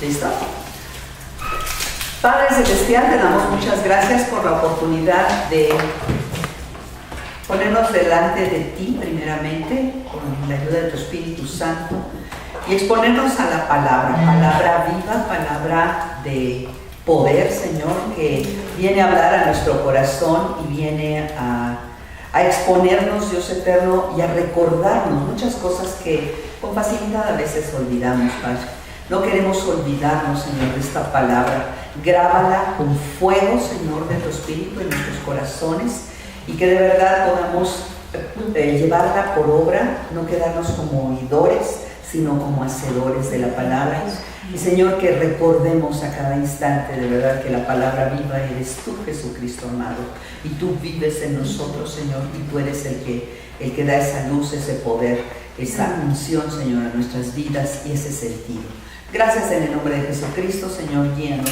¿Listo? Padre Celestial, te damos muchas gracias por la oportunidad de ponernos delante de ti primeramente, con la ayuda de tu Espíritu Santo, y exponernos a la palabra viva, palabra de poder, Señor, que viene a hablar a nuestro corazón y viene a exponernos, Dios eterno, y a recordarnos muchas cosas que con facilidad a veces olvidamos, Padre. No queremos olvidarnos, Señor, de esta palabra. Grábala con fuego, Señor, de tu Espíritu en nuestros corazones, y que de verdad podamos llevarla por obra, no quedarnos como oidores, sino como hacedores de la palabra. Y Señor, que recordemos a cada instante de verdad que la palabra viva eres tú, Jesucristo amado, y tú vives en nosotros, Señor, y tú eres el que da esa luz, ese poder, esa unción, Señor, a nuestras vidas, y ese es el tiro. Gracias en el nombre de Jesucristo, Señor, guíanos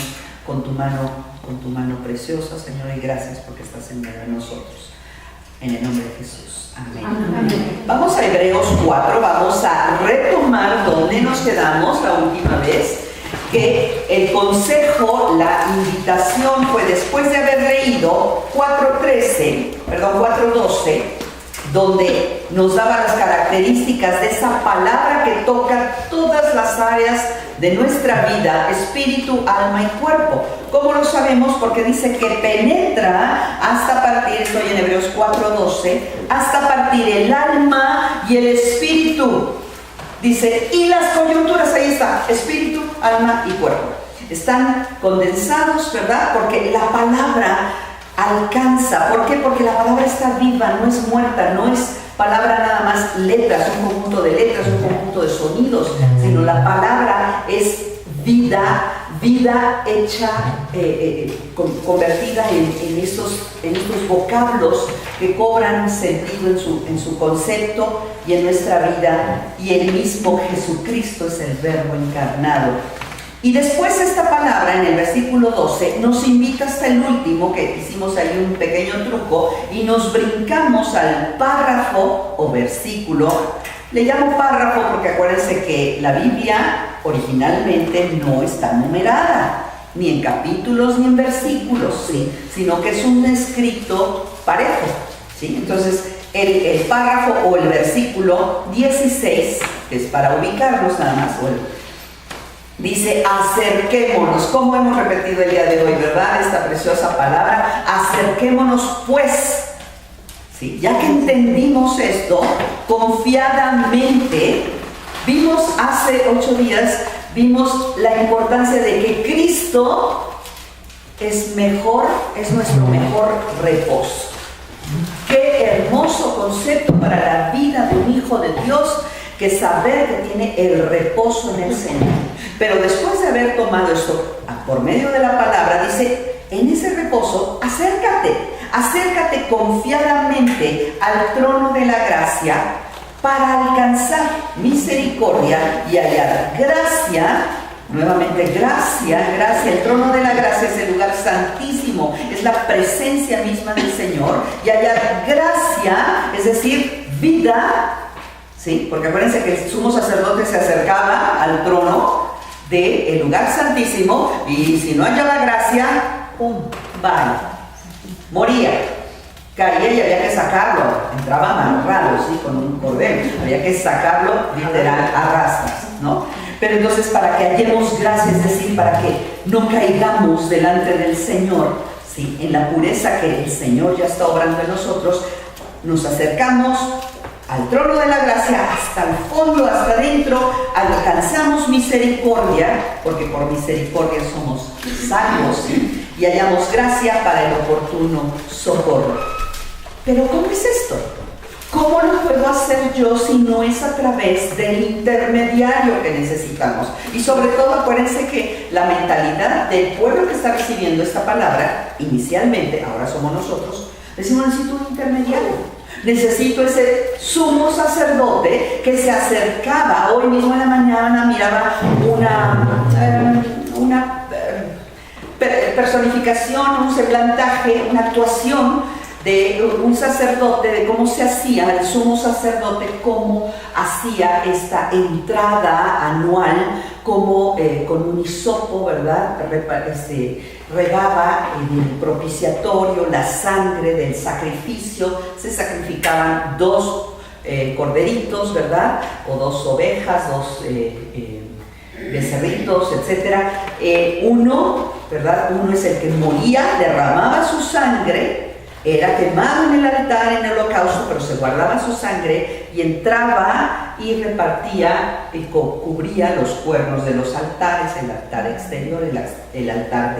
con tu mano preciosa, Señor, y gracias porque estás en medio de nosotros. En el nombre de Jesús. Amén. Amén. Vamos a Hebreos 4, vamos a retomar donde nos quedamos la última vez, que el consejo, la invitación fue después de haber leído 4:12, donde nos daba las características de esa palabra que toca todas las áreas de nuestra vida, espíritu, alma y cuerpo. ¿Cómo lo sabemos? Porque dice que penetra hasta partir, estoy en Hebreos 4:12, hasta partir el alma y el espíritu. Dice, y las coyunturas, ahí está, espíritu, alma y cuerpo. Están condensados, ¿verdad? Porque la palabra alcanza. ¿Por qué? Porque la palabra está viva, no es muerta, no es palabra nada más letras, un conjunto de letras, un conjunto de sonidos, sino la palabra es vida hecha, convertida en estos vocablos que cobran sentido en su concepto y en nuestra vida, y el mismo Jesucristo es el Verbo encarnado. Y después esta palabra en el versículo 12 nos invita hasta el último, que hicimos ahí un pequeño truco, y nos brincamos al párrafo o versículo. Le llamo párrafo porque acuérdense que la Biblia originalmente no está numerada, ni en capítulos ni en versículos, ¿sí? Sino que es un escrito parejo, ¿sí? Entonces el párrafo o el versículo 16, que es para ubicarnos nada más, dice, acerquémonos, como hemos repetido el día de hoy, ¿verdad? Esta preciosa palabra, acerquémonos pues, ¿sí? Ya que entendimos esto, confiadamente, vimos hace 8 días, vimos la importancia de que Cristo es nuestro mejor reposo. Qué hermoso concepto para la vida de un hijo de Dios, que saber que tiene el reposo en el Señor. Pero después de haber tomado esto por medio de la palabra, dice, en ese reposo, acércate confiadamente al trono de la gracia para alcanzar misericordia y hallar gracia. Nuevamente, gracia, el trono de la gracia es el lugar santísimo, es la presencia misma del Señor, y hallar gracia, es decir, vida, ¿sí? Porque acuérdense que el sumo sacerdote se acercaba al trono del lugar santísimo, y si no hallaba gracia, ¡pum! ¡Bye! Moría, caía y había que sacarlo, entraba amarrado, ¿sí? Con un cordel, había que sacarlo literal a rastras, ¿no? Pero entonces, para que hallemos gracia, es decir, para que no caigamos delante del Señor, ¿sí? En la pureza que el Señor ya está obrando en nosotros, nos acercamos al trono de la gracia, hasta el fondo, hasta adentro, alcanzamos misericordia, porque por misericordia somos salvos, ¿sí? Y hallamos gracia para el oportuno socorro. Pero ¿cómo es esto? ¿Cómo lo puedo hacer yo si no es a través del intermediario que necesitamos? Y sobre todo, acuérdense que la mentalidad del pueblo que está recibiendo esta palabra, inicialmente, ahora somos nosotros, decimos, necesito un intermediario. Necesito ese sumo sacerdote que se acercaba. Hoy mismo en la mañana miraba una personificación, un seblantaje, una actuación de un sacerdote, de cómo se hacía, el sumo sacerdote, cómo hacía esta entrada anual, como con un hisopo, ¿verdad? Regaba en el propiciatorio la sangre del sacrificio. Se sacrificaban 2 corderitos, ¿verdad? O 2 ovejas, 2 becerritos, etcétera. Uno, ¿verdad? Uno es el que moría, derramaba su sangre, era quemado en el altar, en el holocausto, pero se guardaba su sangre y entraba y repartía y cubría los cuernos de los altares, el altar exterior, el altar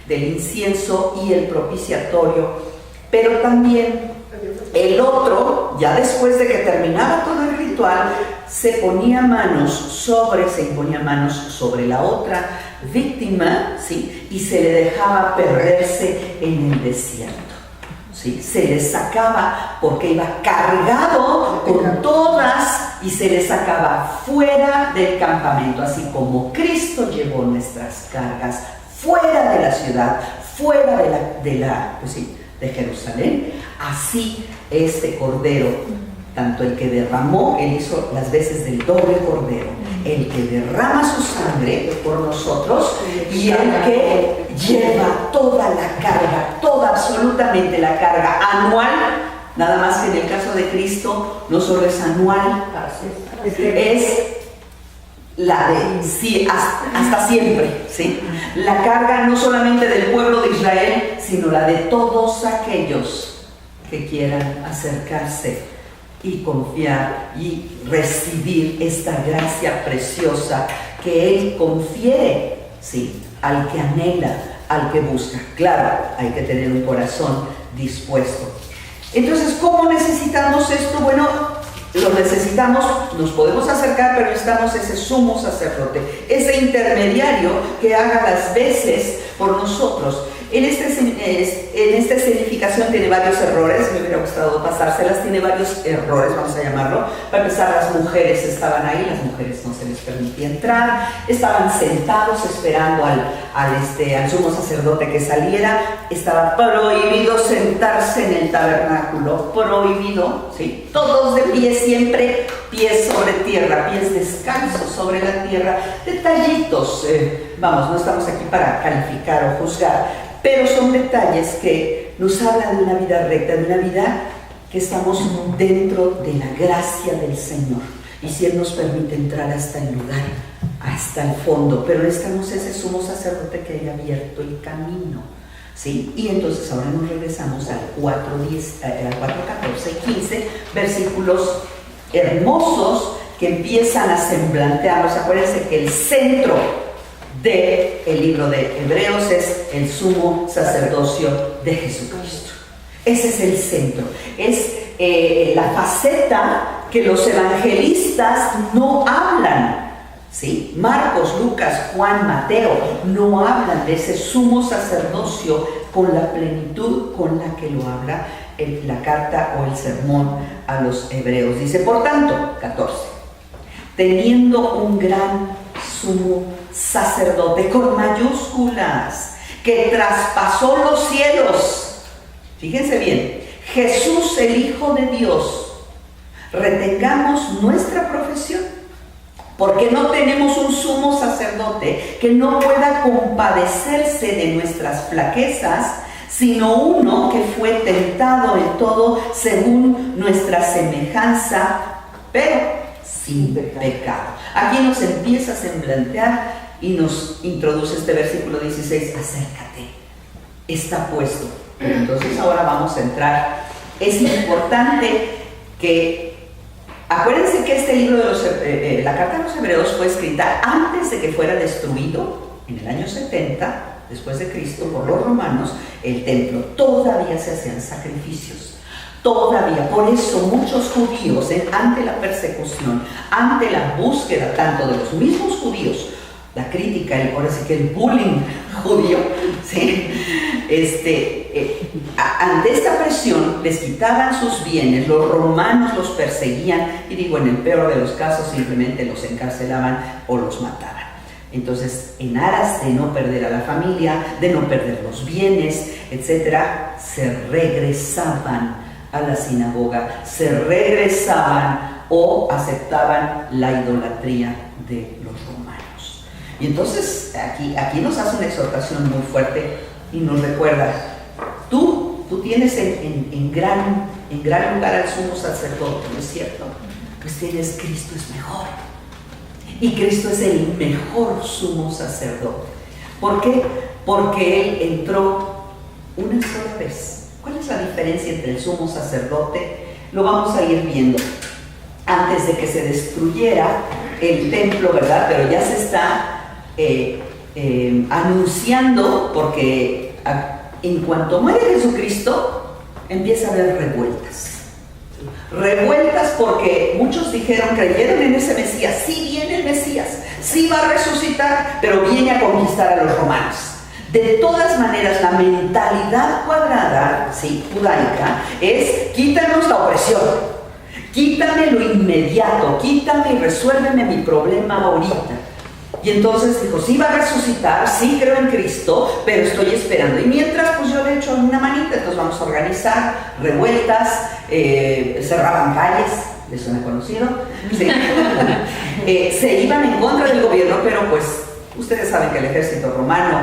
del incienso y el propiciatorio. Pero también el otro, ya después de que terminaba todo el ritual, se imponía manos sobre la otra víctima, ¿sí? Y se le dejaba perderse en el desierto. ¿Sí? Se le sacaba porque iba cargado con todas y se le sacaba fuera del campamento, así como Cristo llevó nuestras cargas fuera de la ciudad, fuera de Jerusalén. Así este cordero, tanto el que derramó, él hizo las veces del doble cordero, el que derrama su sangre por nosotros y el que lleva toda la carga, toda absolutamente la carga anual, nada más que en el caso de Cristo no solo es anual, es la de sí, hasta siempre, ¿sí? La carga no solamente del pueblo de Israel, sino la de todos aquellos que quieran acercarse y confiar y recibir esta gracia preciosa que Él confiere, ¿sí?, al que anhela, al que busca. Claro, hay que tener un corazón dispuesto. Entonces, ¿cómo necesitamos esto? Bueno, lo necesitamos, nos podemos acercar, pero necesitamos ese sumo sacerdote, ese intermediario que haga las veces por nosotros. En esta escenificación tiene varios errores, me hubiera gustado pasárselas, tiene varios errores, vamos a llamarlo. Para empezar, las mujeres estaban ahí, las mujeres no se les permitía entrar, estaban sentados esperando al sumo sacerdote que saliera. Estaba prohibido sentarse en el tabernáculo, prohibido, ¿sí? Todos de pie siempre, pies sobre tierra, pies descalzos sobre la tierra. Detallitos, vamos, no estamos aquí para calificar o juzgar, pero son detalles que nos hablan de una vida recta, de una vida que estamos dentro de la gracia del Señor. Y si Él nos permite entrar hasta el lugar, hasta el fondo, pero necesitamos ese sumo sacerdote que haya abierto el camino, ¿sí? Y entonces ahora nos regresamos al 4, 14 y 15, versículos hermosos que empiezan a semblantearnos. Acuérdense que el centro del libro de Hebreos es el sumo sacerdocio de Jesucristo. Ese es el centro, es la faceta que los evangelistas no hablan, ¿sí? Marcos, Lucas, Juan, Mateo no hablan de ese sumo sacerdocio con la plenitud con la que lo habla la carta o el sermón a los hebreos. Dice, por tanto, 14, teniendo un gran sumo sacerdote con mayúsculas que traspasó los cielos, fíjense bien, Jesús el Hijo de Dios, retengamos nuestra profesión, porque no tenemos un sumo sacerdote que no pueda compadecerse de nuestras flaquezas, sino uno que fue tentado en todo según nuestra semejanza, pero sin pecado. Aquí nos empieza a semblantear y nos introduce este versículo 16, acércate, está puesto. Pero entonces ahora vamos a entrar. Es importante que, acuérdense que este libro de la carta a los hebreos fue escrita antes de que fuera destruido en el año 70 después de Cristo por los romanos el templo. Todavía se hacían sacrificios. Todavía, por eso muchos judíos, ante la persecución, ante la búsqueda tanto de los mismos judíos, la crítica, ahora sí que el bullying judío, ¿sí? Ante esta presión les quitaban sus bienes, los romanos los perseguían y digo, en el peor de los casos simplemente los encarcelaban o los mataban. Entonces, en aras de no perder a la familia, de no perder los bienes, etcétera, se regresaban a la sinagoga, se regresaban o aceptaban la idolatría de los romanos. Y entonces aquí nos hace una exhortación muy fuerte y nos recuerda, tú tienes en gran lugar al sumo sacerdote, ¿no es cierto? Pues tienes, Cristo es mejor. Y Cristo es el mejor sumo sacerdote. ¿Por qué? Porque Él entró una sola vez. ¿Cuál es la diferencia entre el sumo sacerdote? Lo vamos a ir viendo. Antes de que se destruyera el templo, ¿verdad? Pero ya se está anunciando, porque en cuanto muere Jesucristo, empieza a haber revueltas. Revueltas porque muchos creyeron en ese Mesías, sí viene el Mesías, sí va a resucitar, pero viene a conquistar a los romanos. De todas maneras, la mentalidad cuadrada, sí, judaica, es quítanos la opresión, quítame lo inmediato, quítame y resuélveme mi problema ahorita. Y entonces dijo, sí va a resucitar, sí creo en Cristo, pero estoy esperando. Y mientras, pues yo le echo una manita, entonces vamos a organizar revueltas, cerraban calles, ¿les suena conocido? Sí. Se iban en contra del gobierno, pero pues ustedes saben que el ejército romano,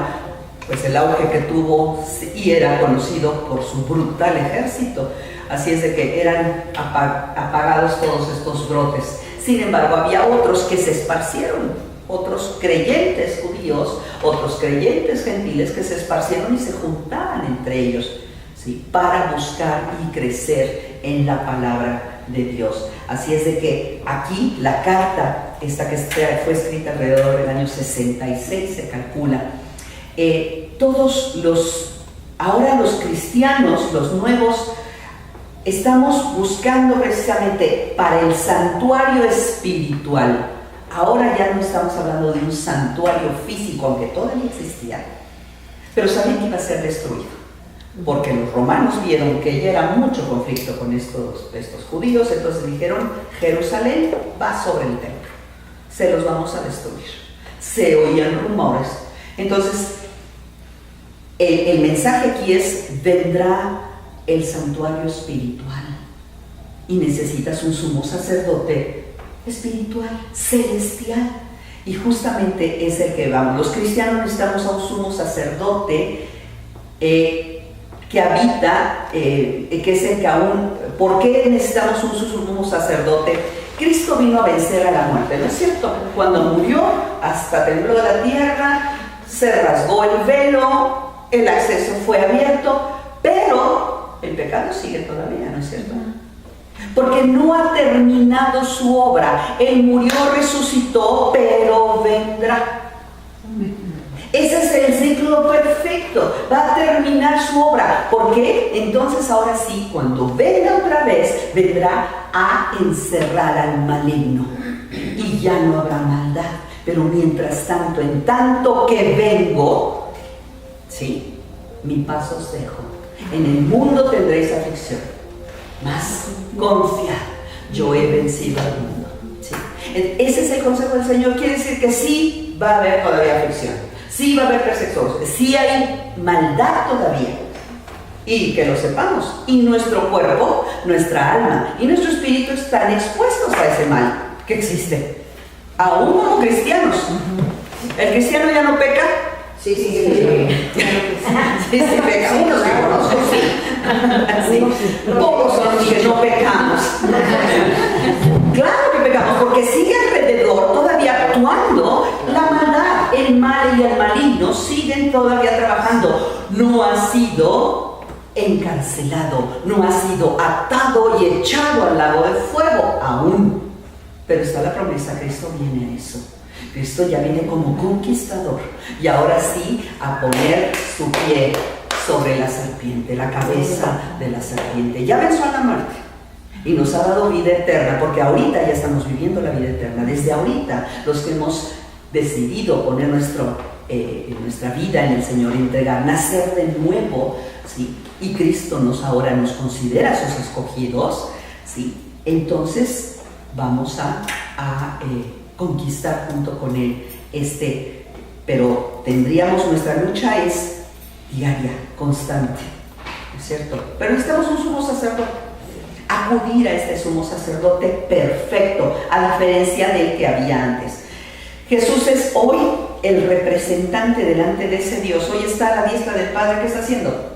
pues el auge que tuvo y era conocido por su brutal ejército. Así es de que eran apagados todos estos brotes. Sin embargo, había otros que se esparcieron. Otros creyentes judíos, otros creyentes gentiles que se esparcieron y se juntaban entre ellos, ¿sí? Para buscar y crecer en la palabra de Dios. Así es de que aquí la carta, esta que fue escrita alrededor del año 66, se calcula, ahora los cristianos, los nuevos, estamos buscando precisamente para el santuario espiritual. Ahora ya no estamos hablando de un santuario físico, aunque todavía existía, pero sabían que iba a ser destruido, porque los romanos vieron que ya era mucho conflicto con estos judíos, entonces dijeron, Jerusalén va sobre el templo, se los vamos a destruir. Se oían rumores. Entonces, el mensaje aquí es, vendrá el santuario espiritual y necesitas un sumo sacerdote espiritual, celestial, y justamente es el que vamos. Los cristianos necesitamos a un sumo sacerdote que habita, que es el que aún. ¿Por qué necesitamos un sumo sacerdote? Cristo vino a vencer a la muerte, ¿no es cierto? Cuando murió, hasta tembló la tierra, se rasgó el velo, el acceso fue abierto, pero el pecado sigue todavía, ¿no es cierto? Porque no ha terminado su obra. Él murió, resucitó, pero vendrá. Ese es el ciclo perfecto. Va a terminar su obra. ¿Por qué? Entonces ahora sí, cuando venga otra vez, vendrá a encerrar al maligno. Y ya no habrá maldad. Pero mientras tanto, en tanto que vengo, sí, mi paz os dejo. En el mundo tendréis aflicción. Mas confiad, yo he vencido al mundo. ¿Sí? Ese es el consejo del Señor. Quiere decir que sí va a haber todavía aflicción, sí va a haber persecución, sí hay maldad todavía. Y que lo sepamos. Y nuestro cuerpo, nuestra alma y nuestro espíritu están expuestos a ese mal que existe. Aún como cristianos. ¿El cristiano ya no peca? Sí. Sí, peca. Unos que conozco, sí. Sí. Pocos son los que no pecamos. Claro que pecamos, porque sigue alrededor todavía actuando la maldad, el mal y el maligno siguen todavía trabajando. No ha sido encarcelado, no ha sido atado y echado al lago de fuego aún. Pero está la promesa, Cristo viene a eso. Cristo ya viene como conquistador y ahora sí a poner su pie sobre la serpiente, la cabeza de la serpiente. Ya venció a la muerte y nos ha dado vida eterna, porque ahorita ya estamos viviendo la vida eterna. Desde ahorita, los que hemos decidido poner nuestra vida en el Señor, entregar, nacer de nuevo, ¿sí? Y Cristo ahora nos considera sus escogidos, ¿sí? Entonces vamos a conquistar junto con Él Pero tendríamos, nuestra lucha es diaria, constante, ¿no es cierto? Pero necesitamos un sumo sacerdote, acudir a este sumo sacerdote perfecto, a diferencia del que había antes. Jesús es hoy el representante delante de ese Dios. Hoy está a la diestra del Padre. ¿Qué está haciendo?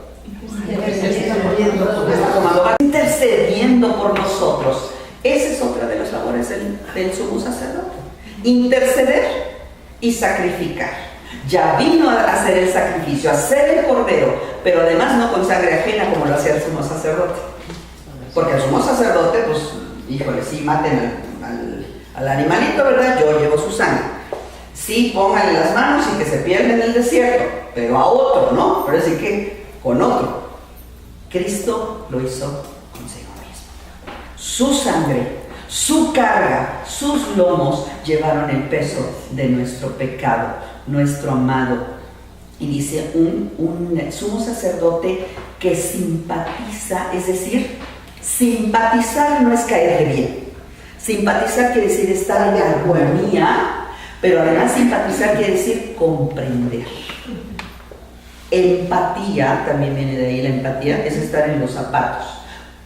Intercediendo por nosotros. Esa es otra de las labores del sumo sacerdote. Interceder y sacrificar. Ya vino a hacer el sacrificio, a hacer el cordero, pero además no con sangre ajena como lo hacía el sumo sacerdote. Porque el sumo sacerdote, pues, híjole, sí, maten al animalito, ¿verdad? Yo llevo su sangre. Sí, pónganle las manos y que se pierda en el desierto, pero a otro, ¿no? Pero así que con otro. Cristo lo hizo consigo mismo. Su sangre, su carga, sus lomos llevaron el peso de nuestro pecado, nuestro amado. Y dice un sumo sacerdote que simpatiza, es decir, simpatizar no es caerle bien. Simpatizar quiere decir estar en armonía, pero además simpatizar quiere decir comprender. Empatía, también viene de ahí la empatía, es estar en los zapatos.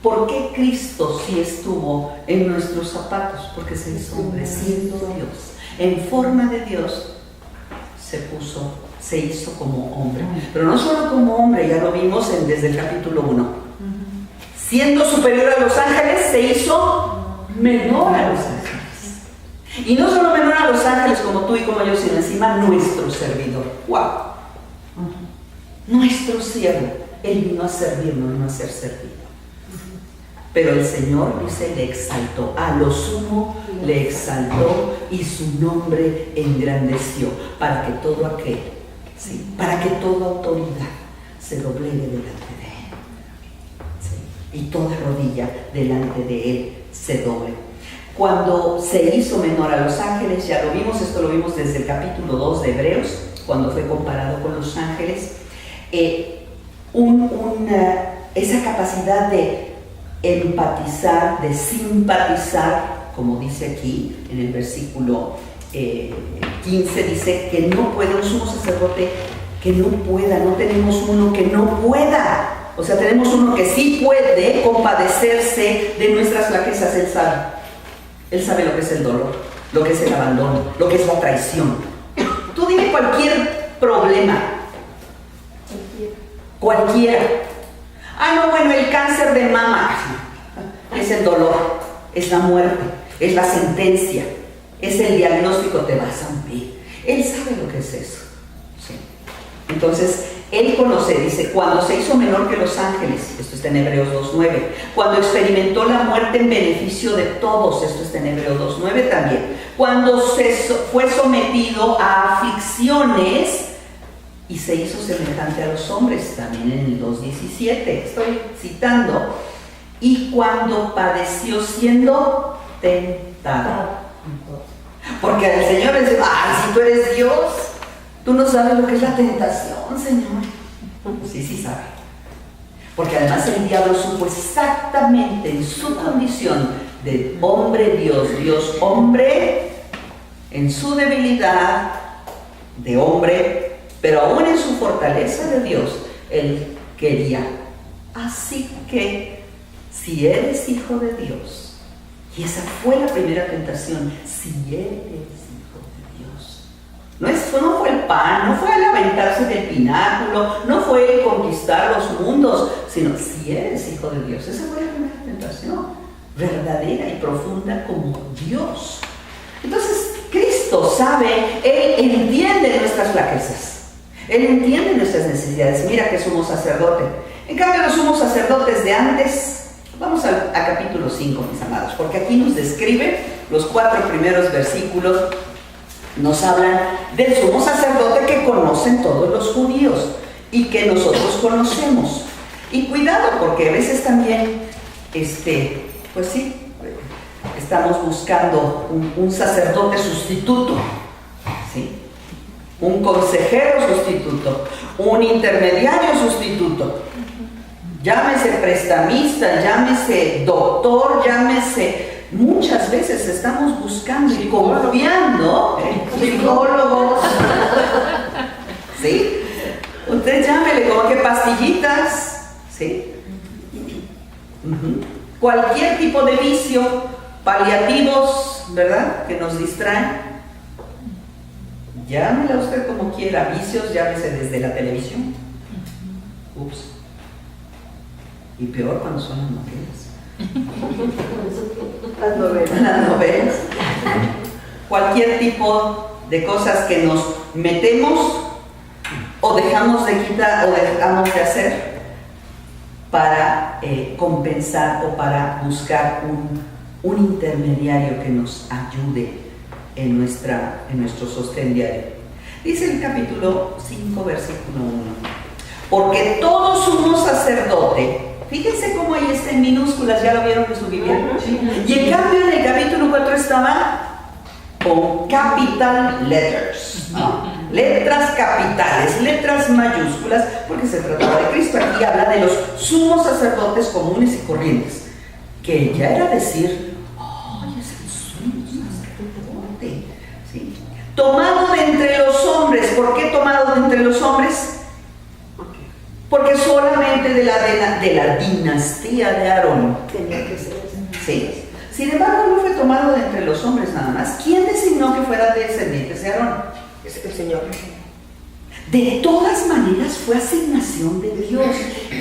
¿Por qué Cristo sí estuvo en nuestros zapatos? Porque se hizo hombre, siendo Dios. En forma de Dios se hizo como hombre. Pero no solo como hombre, ya lo vimos desde el capítulo 1. Siendo superior a los ángeles, se hizo menor a los ángeles. Y no solo menor a los ángeles como tú y como yo, sino encima nuestro servidor. ¡Wow! Nuestro siervo. Él vino a servirnos, no a ser servido. Pero el Señor, dice, le exaltó. A lo sumo le exaltó y su nombre engrandeció. Para que todo aquel, ¿sí? Para que toda autoridad se doblegue delante de Él. ¿Sí? Y toda rodilla delante de Él se doble. Cuando se hizo menor a los ángeles, ya lo vimos, esto lo vimos desde el capítulo 2 de Hebreos, cuando fue comparado con los ángeles. Esa capacidad de empatizar, de simpatizar, como dice aquí en el versículo 15, dice que no puede un sumo sacerdote que no pueda, no tenemos uno que no pueda, o sea, tenemos uno que sí puede compadecerse de nuestras flaquezas. Él sabe lo que es el dolor, lo que es el abandono, lo que es la traición. Tú dime cualquier problema, cualquiera. No, bueno, el cáncer de mama es el dolor, es la muerte, es la sentencia, es el diagnóstico, te vas a morir. Él sabe lo que es eso. ¿Sí? Entonces, Él conoce, dice, cuando se hizo menor que los ángeles, esto está en Hebreos 2.9, cuando experimentó la muerte en beneficio de todos, esto está en Hebreos 2.9 también, cuando fue sometido a aflicciones y se hizo semejante a los hombres, también en el 2.17, estoy citando, y cuando padeció siendo tentado. Porque el Señor dice, si tú eres Dios, tú no sabes lo que es la tentación, Señor. Sí sabe. Porque además el diablo supo exactamente en su condición de hombre Dios hombre, en su debilidad de hombre, pero aún en su fortaleza de Dios, Él quería. Así que, si eres hijo de Dios, y esa fue la primera tentación, si eres hijo de Dios, no fue el pan, no fue el aventarse del pináculo, no fue el conquistar los mundos, sino si eres hijo de Dios. Esa fue la primera tentación, verdadera y profunda como Dios. Entonces, Cristo sabe, Él entiende nuestras flaquezas. Él entiende nuestras necesidades. Mira que somos sacerdote. En cambio, los sumos sacerdotes de antes, vamos a capítulo 5, mis amados, porque aquí nos describe los 4 primeros versículos, nos hablan del sumo sacerdote que conocen todos los judíos y que nosotros conocemos. Y cuidado, porque a veces también, pues sí, estamos buscando un sacerdote sustituto, ¿sí? Un consejero sustituto, un intermediario sustituto, llámese prestamista, llámese doctor, llámese muchas veces estamos buscando y confiando psicólogos. ¿Sí? Usted llámele como que pastillitas. ¿Sí? Cualquier tipo de vicio, paliativos, ¿verdad? Que nos distraen. Llámela usted como quiera, vicios, llámese desde la televisión. Ups. Y peor cuando son las novelas. Las novelas. Cualquier tipo de cosas que nos metemos o dejamos de quitar o dejamos de hacer para compensar o para buscar un intermediario que nos ayude en nuestro sostén diario. Dice el capítulo 5, versículo 1. Porque todo sumo sacerdote, fíjense cómo ahí está en minúsculas, ¿ya lo vieron en su Biblia? Y en cambio en el capítulo 4 estaba con capital letters, ¿no? Letras capitales, letras mayúsculas, porque se trataba de Cristo. Aquí habla de los sumos sacerdotes comunes y corrientes, que ya era decir, ¡ay, es el sumo sacerdote! ¿Sí? Tomado de entre los hombres. ¿Por qué tomado de entre los hombres? Porque solamente de la dinastía de Aarón tenía que ser. ¿Sí? Sin embargo, no fue tomado de entre los hombres nada más. ¿Quién designó que fuera descendientes de Aarón? Es el Señor. De todas maneras fue asignación de Dios.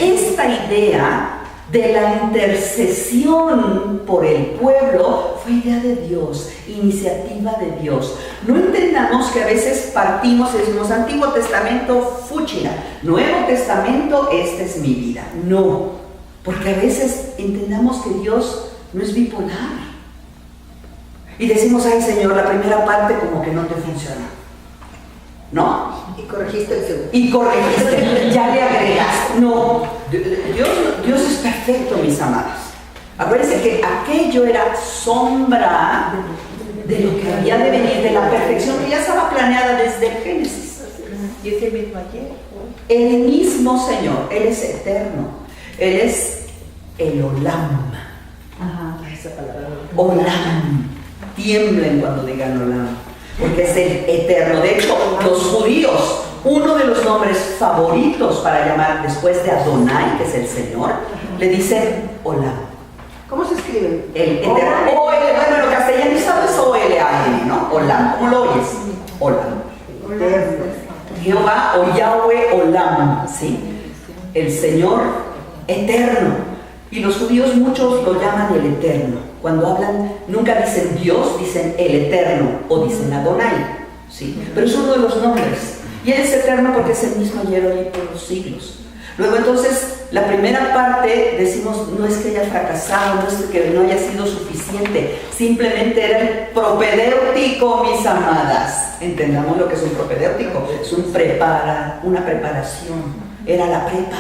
Esta idea de la intercesión por el pueblo fue idea de Dios, iniciativa de Dios. No entendamos que a veces partimos y decimos Antiguo Testamento, fúchila, Nuevo Testamento, esta es mi vida. No, porque a veces entendamos que Dios no es bipolar. Y decimos, ay Señor, la primera parte como que no te funciona. ¿No? Y corregiste el segundo. Y corregiste, ya le agregaste. No, Dios es perfecto, mis amadas. Acuérdense que aquello era sombra de lo que había de venir, de la perfección que ya estaba planeada desde el Génesis. Y es el mismo ayer. El mismo Señor, Él es eterno. Él es el Olam. Ajá, esa palabra. Olam. Tiemblen cuando digan Olam, porque es el eterno. De hecho, los judíos, uno de los nombres favoritos para llamar después de Adonai, que es el Señor, le dicen Olam. ¿Cómo se escribe? El eterno. Bueno, lo castellanizado es O-L-A-M, ¿no? Olam. ¿Cómo lo oyes? Olam. Jehová o Yahweh Olam, ¿sí? El Señor eterno. Y los judíos muchos lo llaman el eterno. Cuando hablan, nunca dicen Dios, dicen el eterno o dicen Adonai, ¿sí? Pero es uno de los nombres. Y Él es eterno porque es el mismo ayer, hoy y por los siglos. Luego entonces, la primera parte, decimos, no es que haya fracasado, no es que no haya sido suficiente, simplemente era el propedéutico, mis amadas. Entendamos lo que es un propedéutico, es una preparación, era la prepa,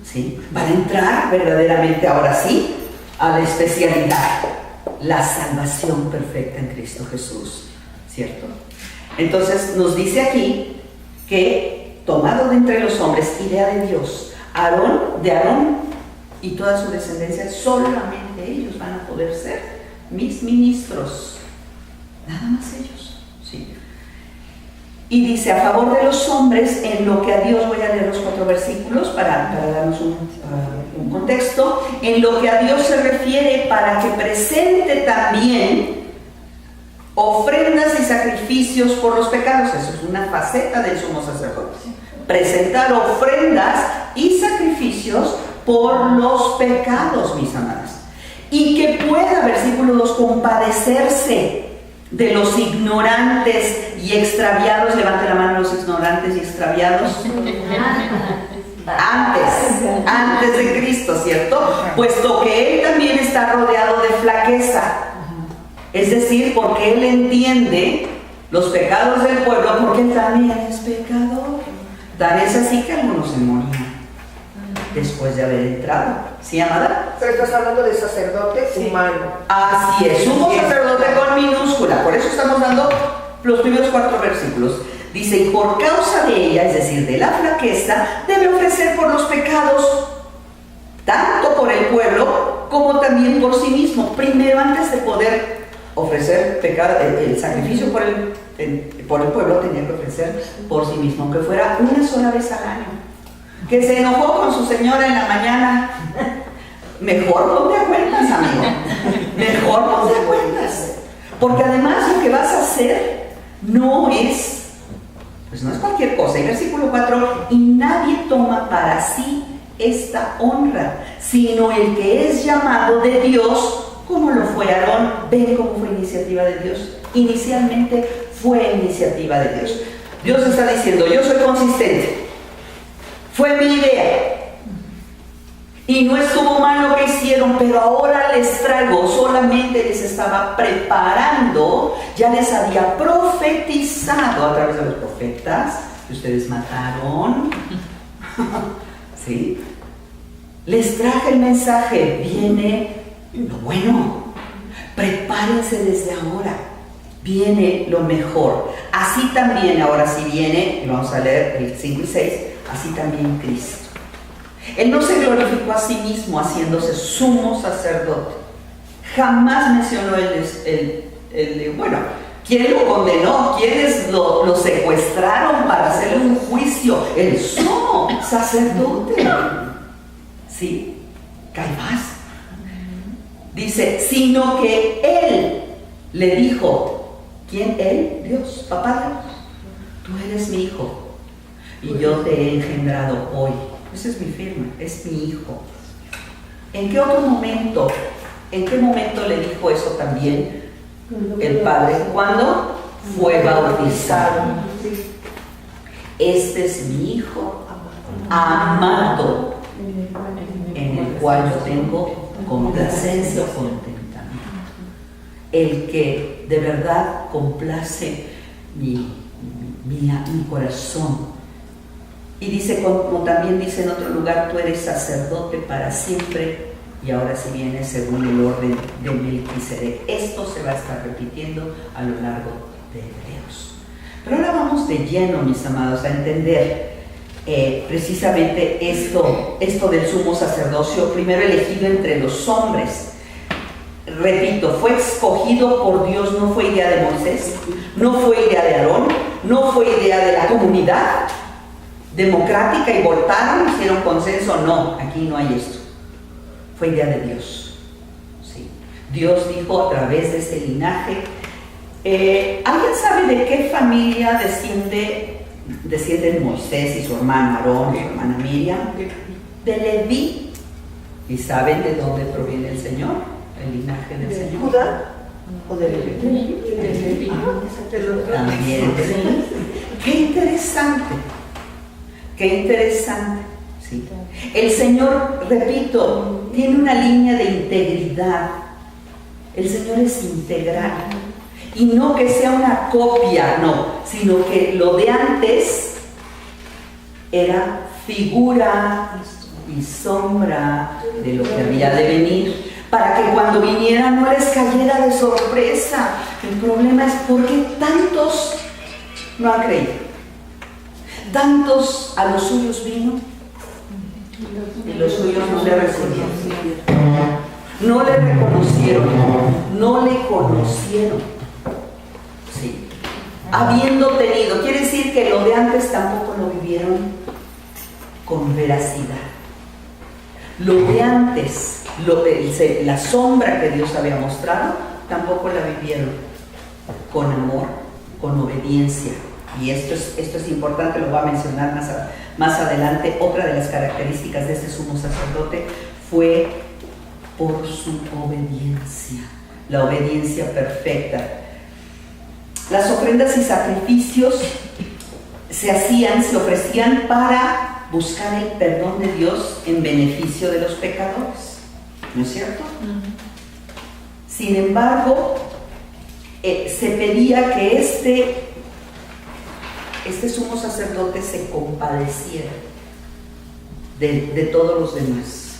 ¿sí? Para entrar verdaderamente, ahora sí, a la especialidad, la salvación perfecta en Cristo Jesús, ¿cierto? Entonces nos dice aquí que tomado de entre los hombres, idea de Dios, de Aarón y toda su descendencia, solamente ellos van a poder ser mis ministros, nada más ellos, ¿sí? Y dice, a favor de los hombres, en lo que a Dios, voy a leer los 4 versículos para darnos un contexto, en lo que a Dios se refiere, para que presente también ofrendas y sacrificios por los pecados. Eso es una faceta del sumo sacerdote. Presentar ofrendas y sacrificios por los pecados, mis amadas. Y que pueda, versículo 2, compadecerse de los ignorantes y extraviados. Levante la mano los ignorantes y extraviados. Antes de Cristo, ¿cierto? Puesto que Él también está rodeado de flaqueza. Es decir, porque Él entiende los pecados del pueblo, porque Él también es pecador. Tal es así que algunos se morían después de haber entrado. ¿Sí, amada? Pero estás hablando de sacerdote humano. Así es, sumo sacerdote con minúscula. Por eso estamos dando los primeros 4 versículos. Dice, y por causa de ella, es decir, de la flaqueza, debe ofrecer por los pecados, tanto por el pueblo como también por sí mismo. Primero, antes de poder ofrecer el sacrificio por el pueblo, tenía que ofrecer por sí mismo, aunque fuera una sola vez al año. Que se enojó con su señora en la mañana. Mejor no te cuentas, amigo. Mejor no te cuentas. Porque además lo que vas a hacer no es cualquier cosa. Y versículo 4, y nadie toma para sí esta honra, sino el que es llamado de Dios, como lo fue Aarón. Ven cómo fue iniciativa de Dios. Inicialmente fue iniciativa de Dios. Dios está diciendo, yo soy consistente. Fue mi idea. Y no estuvo mal lo que hicieron, pero ahora les traigo, solamente les estaba preparando, ya les había profetizado a través de los profetas que ustedes mataron. ¿Sí? Les traje el mensaje, viene lo bueno. Prepárense desde ahora, viene lo mejor. Así también, ahora sí viene, y vamos a leer el 5 y 6, así también Cristo. Él no se glorificó a sí mismo haciéndose sumo sacerdote. Jamás mencionó ¿quién lo condenó? ¿Quiénes lo secuestraron para hacerle un juicio? El sumo sacerdote. ¿Sí? Caifás. Dice, sino que él le dijo, ¿quién él? Dios, papá Dios. Tú eres mi hijo y yo te he engendrado hoy. Esa es mi firma, es mi hijo. ¿En qué momento le dijo eso también el Padre? ¿Cuándo? Fue bautizado. Este es mi hijo amado, en el cual yo tengo complacencia o contentamiento. El que de verdad complace mi corazón. Y dice, como también dice en otro lugar, tú eres sacerdote para siempre, y ahora sí viene según el orden de Melquisedec. Esto se va a estar repitiendo a lo largo de Hebreos. Pero ahora vamos de lleno, mis amados, a entender precisamente esto del sumo sacerdocio, primero elegido entre los hombres. Repito, fue escogido por Dios, no fue idea de Moisés, no fue idea de Aarón, no fue idea de la comunidad democrática y votaron, hicieron consenso. No, aquí no hay esto. Fue idea de Dios. ¿Sí? Dios dijo a través de este linaje. ¿Alguien sabe de qué familia descienden Moisés y su hermano Aarón, su hermana Miriam? De Leví. ¿Y saben de dónde proviene el Señor? El linaje del Señor. ¿Judá? ¿O de Leví? También de Leví. Qué interesante. Qué interesante. ¿Sí? El Señor, repito, tiene una línea de integridad. El Señor es integral. Y no que sea una copia, no, sino que lo de antes era figura y sombra de lo que había de venir, para que cuando viniera no les cayera de sorpresa. El problema es por qué tantos no han creído. Tantos a los suyos vino y los suyos no le recibieron, no le reconocieron, no le conocieron. Sí. Habiendo tenido, quiere decir que lo de antes tampoco lo vivieron con veracidad. Lo de antes, la sombra que Dios había mostrado, tampoco la vivieron con amor, con obediencia. Y esto es importante, lo voy a mencionar más adelante. Otra de las características de este sumo sacerdote fue por su obediencia, la obediencia perfecta. Las ofrendas y sacrificios se ofrecían para buscar el perdón de Dios en beneficio de los pecadores, ¿no es cierto? Sin embargo, se pedía que este sumo sacerdote se compadeciera de todos los demás,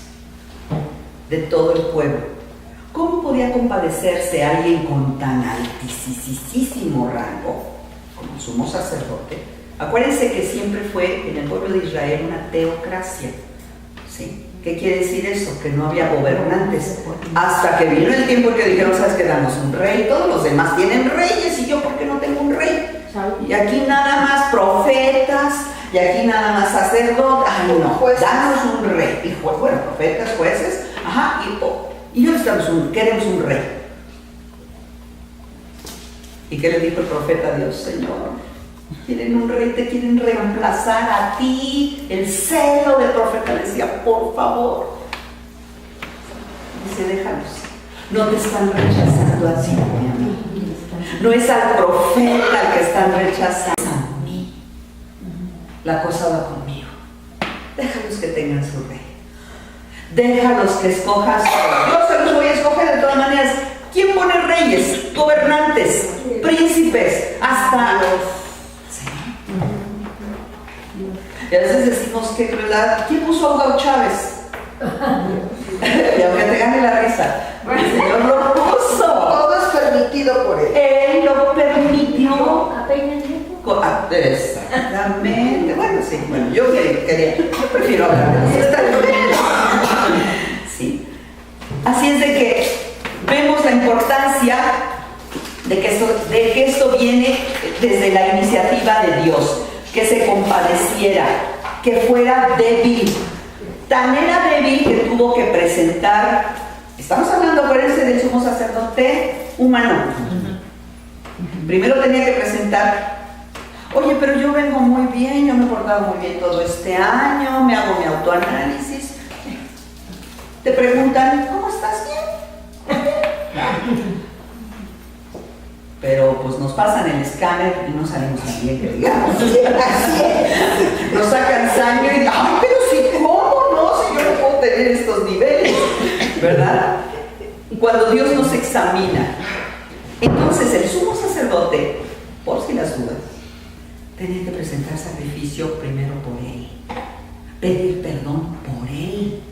de todo el pueblo. ¿Cómo podía compadecerse alguien con tan altísimo rango como el sumo sacerdote? Acuérdense que siempre fue en el pueblo de Israel una teocracia, ¿sí? ¿Qué quiere decir eso? Que no había gobernantes. Hasta que vino el tiempo que dijeron, ¿sabes qué? Danos un rey. Todos los demás tienen reyes y yo, ¿por qué no tengo un rey? Y aquí nada más profetas, y aquí nada más sacerdotes. Ay, no, danos un rey. Y bueno, profetas, jueces, ajá, y yo queremos un rey. ¿Y qué le dijo el profeta a Dios? Señor, quieren un rey, te quieren reemplazar a ti. El celo del profeta le decía, por favor. Dice, déjalos. No te están rechazando a ti, mi amigo. No es al profeta al que están rechazando, a mí. La cosa va conmigo. Déjalos que tengan su rey. Déjalos que escojan. Yo se los voy a escoger de todas maneras. ¿Quién pone reyes, gobernantes, príncipes, hasta los... ¿Sí? Y a veces decimos que crueldad. ¿Quién puso a Hugo Chávez? Y aunque te gane la risa, el Señor lo puso. Todo es permitido por Él. Él lo permitió. Exactamente. Exactamente. Bueno, sí, bueno, yo prefiero hablar de eso. Sí. Así es de que vemos la importancia de que esto viene desde la iniciativa de Dios, que se compadeciera, que fuera débil. Tan era débil que tuvo que presentar, estamos hablando, acuérdense, del sumo sacerdote humano. Primero tenía que presentar, oye, pero yo vengo muy bien, yo me he portado muy bien todo este año, me hago mi autoanálisis. Te preguntan, ¿cómo estás? Bien. Pero pues nos pasan el escáner y no salimos tan bien, que digamos. Nos sacan sangre y, ay, pero sí, ¿cómo no? Si yo no puedo tener estos niveles, ¿verdad? Cuando Dios nos examina, entonces el sumo sacerdote, por si las dudas, tenía que presentar sacrificio primero por él, pedir perdón por él.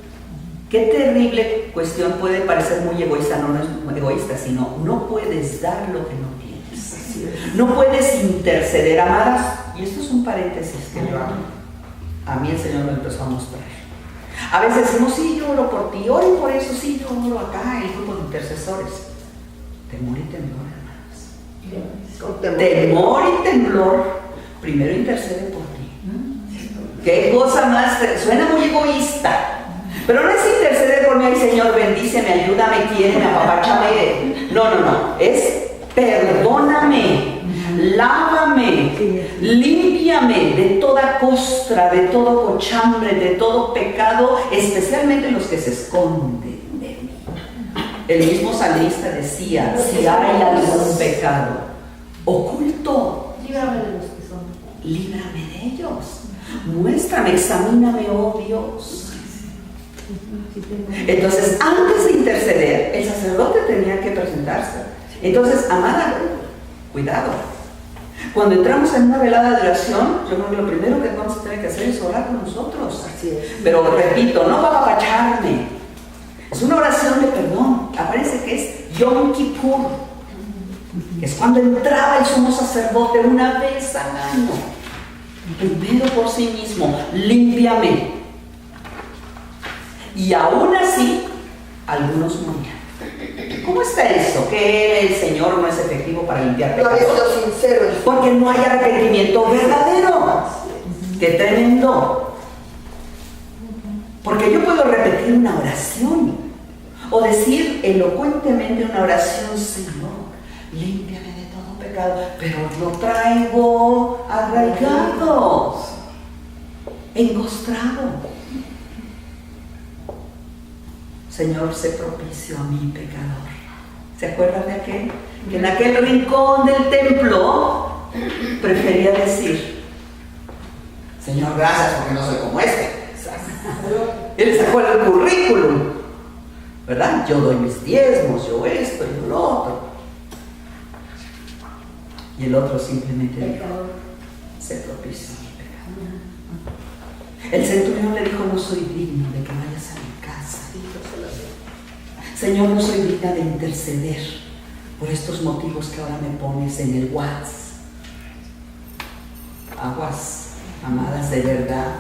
Qué terrible cuestión, puede parecer muy egoísta, no es muy egoísta, sino no puedes dar lo que no tienes. No puedes interceder, amadas, y esto es un paréntesis que yo hago. A mí el Señor me empezó a mostrar. A veces decimos, sí, yo oro por ti, oren por eso, sí, yo oro acá, el grupo de intercesores. Temor y temblor, hermanos. Temor y temblor, primero intercede por ti. Qué cosa más, suena muy egoísta. Pero no es interceder por mí, ay Señor, bendíceme, ayúdame, quiéreme, apapáchame. No. Es perdóname, lávame, límpiame de toda costra, de todo cochambre, de todo pecado, especialmente los que se esconden de mí. El mismo salmista decía, si hay algún pecado oculto, Líbrame de los que son. líbrame de ellos. Muéstrame, examíname, oh Dios. Entonces, antes de interceder, el sacerdote tenía que presentarse. Entonces, amada, cuidado. Cuando entramos en una velada de oración, yo creo que lo primero que vamos a tener que hacer es orar con nosotros. Así es. Pero repito, no va a apapacharme. Es una oración de perdón. Aparece que es Yom Kippur. Es cuando entraba el sumo sacerdote una vez al año. Primero por sí mismo, límpiame. Y aún así, algunos morían. ¿Cómo está eso? Que el Señor no es efectivo para limpiar No pecados. es lo sincero. Porque no hay arrepentimiento verdadero. ¡Qué tremendo! Porque yo puedo repetir una oración o decir elocuentemente una oración, Señor, límpiame de todo pecado, pero lo traigo arraigado, encostrado. Señor, sé propicio a mi pecador. ¿Se acuerdan de aquel? Que en aquel rincón del templo prefería decir, Señor, gracias porque no soy como este. Él sacó el currículum, ¿verdad? Yo doy mis diezmos, yo esto y lo otro. Y el otro simplemente dijo, sé propicio a mi pecador. El centurión le dijo, no soy digno de que vayas a mi casa. Señor, no soy digna de interceder por estos motivos que ahora me pones en el WhatsApp. Aguas, amadas, de verdad,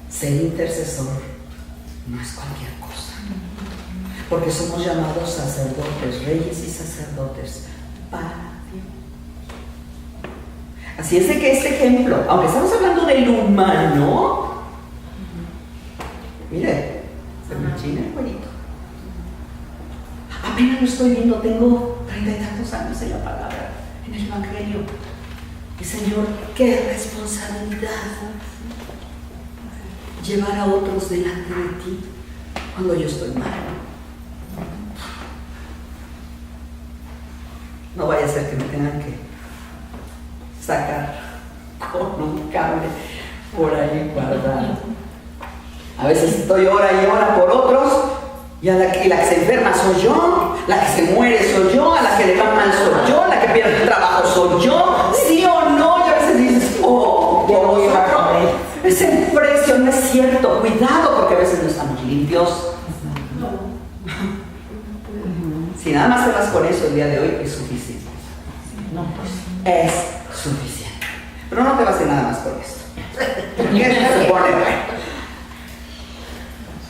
ser intercesor no es cualquier cosa. Porque somos llamados sacerdotes, reyes y sacerdotes para Dios. Así es de que este ejemplo, aunque estamos hablando del humano, mire, se me enchina el cuerito. Apenas lo estoy viendo, tengo 30 y tantos años en la palabra, en el Evangelio. Y Señor, qué responsabilidad llevar a otros delante de ti cuando yo estoy mal. No vaya a ser que me tengan que sacar con un cable por ahí guardado. A veces estoy hora y hora por otros, y la que se enferma soy yo, la que se muere soy yo, a la que le va mal soy yo, la que pierde el trabajo soy yo, sí o no, y a veces dices, ese precio no es cierto, cuidado, porque a veces no estamos limpios. Si nada más te vas con eso el día de hoy, es suficiente. No, pues es suficiente. Pero no te vas a hacer nada más con esto.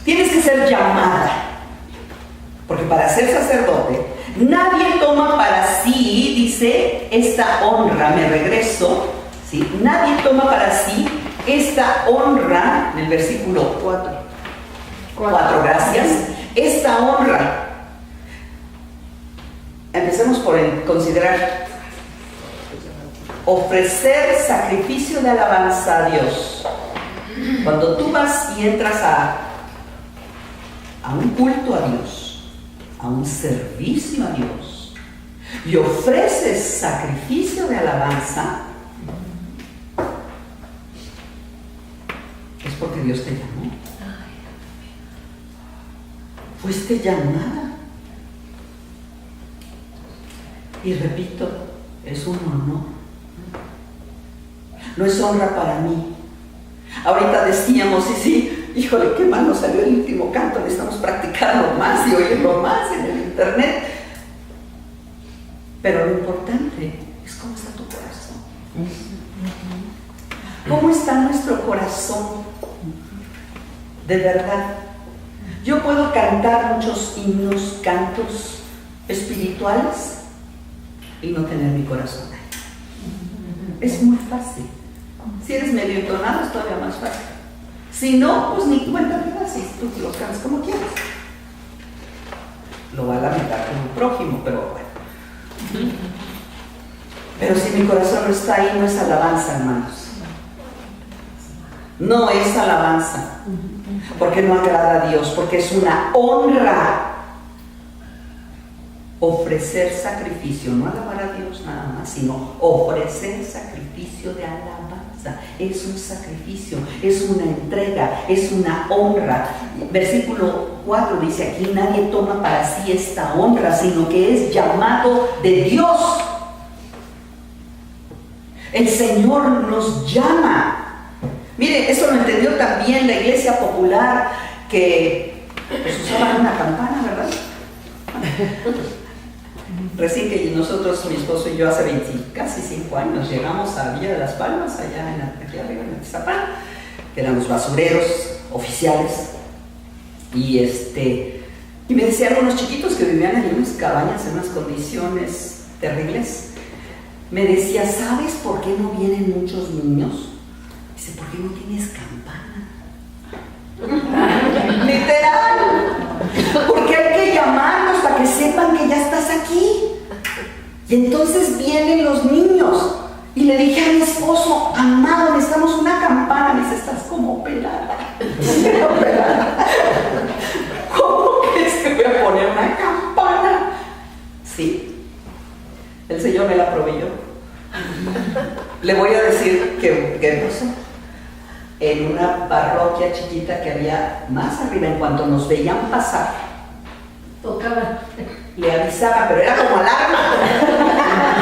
Tienes que ser llamada. Porque para ser sacerdote, nadie toma para sí, dice, esta honra. Me regreso, ¿sí? Nadie toma para sí esta honra, en el versículo 4, gracias. Esta honra. Empecemos por considerar ofrecer sacrificio de alabanza a Dios. Cuando tú vas y entras a un culto a Dios, a un servicio a Dios, y ofreces sacrificio de alabanza, es porque Dios te llamó. Fuiste llamada. Y repito, es un honor. No es honra para mí. Ahorita decíamos, sí, híjole, qué mal nos salió el último canto, necesitamos practicarlo más y oírlo más en el internet. Pero lo importante es cómo está tu corazón. ¿Cómo está nuestro corazón? De verdad. Yo puedo cantar muchos himnos, cantos espirituales y no tener mi corazón ahí. Es muy fácil. Si eres medio entonado es todavía más fácil. Si no, pues ni cuenta te das, si tú los cantas como quieras. Lo va a lamentar con un prójimo, pero bueno. Pero si mi corazón no está ahí, no es alabanza, hermanos. No es alabanza. Porque no agrada a Dios, porque es una honra. Ofrecer sacrificio, no alabar a Dios nada más, sino ofrecer sacrificio de alabanza. Es un sacrificio, es una entrega, es una honra. Versículo 4 dice aquí, nadie toma para sí esta honra, sino que es llamado de Dios. El Señor nos llama. Mire, eso lo entendió también la iglesia popular, que pues usaban una campana, ¿verdad? Recién que nosotros, mi esposo y yo, hace casi 5 años llegamos a Villa de las Palmas, allá aquí arriba en Atizapán, que eran los basureros oficiales, y me decían unos chiquitos que vivían en unas cabañas en unas condiciones terribles, me decía, ¿sabes por qué no vienen muchos niños? Dice, ¿por qué no tienes campana? Literal, porque hay que llamarlos para que sepan que ya estás aquí. Y entonces vienen los niños. Y le dije a mi esposo, amado, necesitamos una campana. Me dice, estás como pelada. ¿Cómo crees que voy a poner una campana? Sí, el Señor me la proveyó. Le voy a decir qué pasó. En una parroquia chiquita que había más arriba, en cuanto nos veían pasar, Tocaban. le avisaban, pero era como alarma.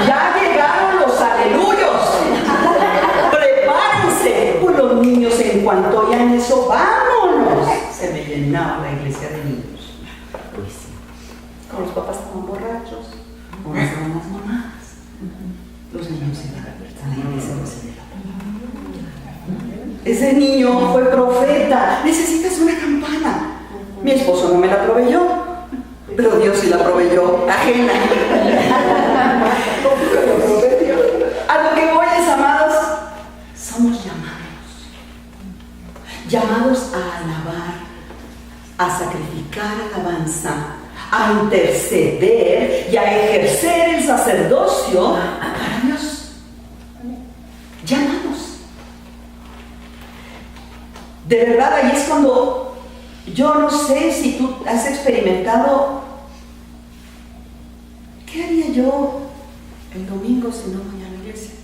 Ya llegaron los aleluyos. Prepárense. Pues los niños, en cuanto oían eso, vámonos. Se me llenaba la iglesia de niños. Pues sí. Con los papás estaban borrachos, con las mamás. Los niños iban a la iglesia de la palabra. Ese niño fue profeta. Necesitas una campana. Mi esposo no me la proveyó, pero Dios sí la proveyó, ajena. A lo que voy es, amados, somos llamados a alabar, a sacrificar alabanza, a interceder y a ejercer el sacerdocio para Dios. Llamados. De verdad, ahí es cuando yo no sé si tú has experimentado. ¿Qué haría yo el domingo si no voy a la iglesia?